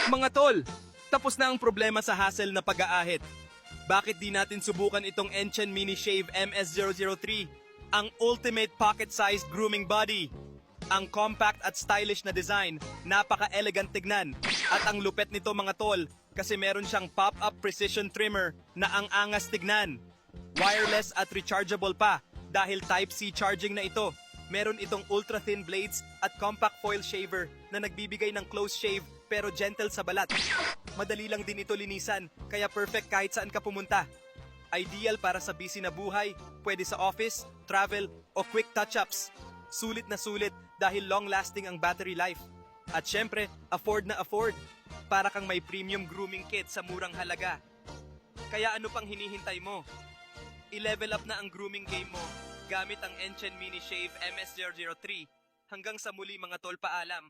Mga tol, tapos na ang problema sa hassle na pag-aahit. Bakit di natin subukan itong Enchen Mini Shave MS003? Ang ultimate pocket-sized grooming body. Ang compact at stylish na design, napaka-elegant tignan. At ang lupet nito mga tol, kasi meron siyang pop-up precision trimmer na ang angas tignan. Wireless at rechargeable pa dahil Type-C charging na ito. Meron itong ultra-thin blades at compact foil shaver na nagbibigay ng close shave pero gentle sa balat. Madali lang din ito linisan, kaya perfect kahit saan ka pumunta. Ideal para sa busy na buhay, pwede sa office, travel, o quick touch-ups. Sulit na sulit dahil long-lasting ang battery life. At syempre, afford na afford. Para kang may premium grooming kit sa murang halaga. Kaya ano pang hinihintay mo? I-level up na ang grooming game mo gamit ang Enchen Mini Shave MS003. Hanggang sa muli mga tol, paalam.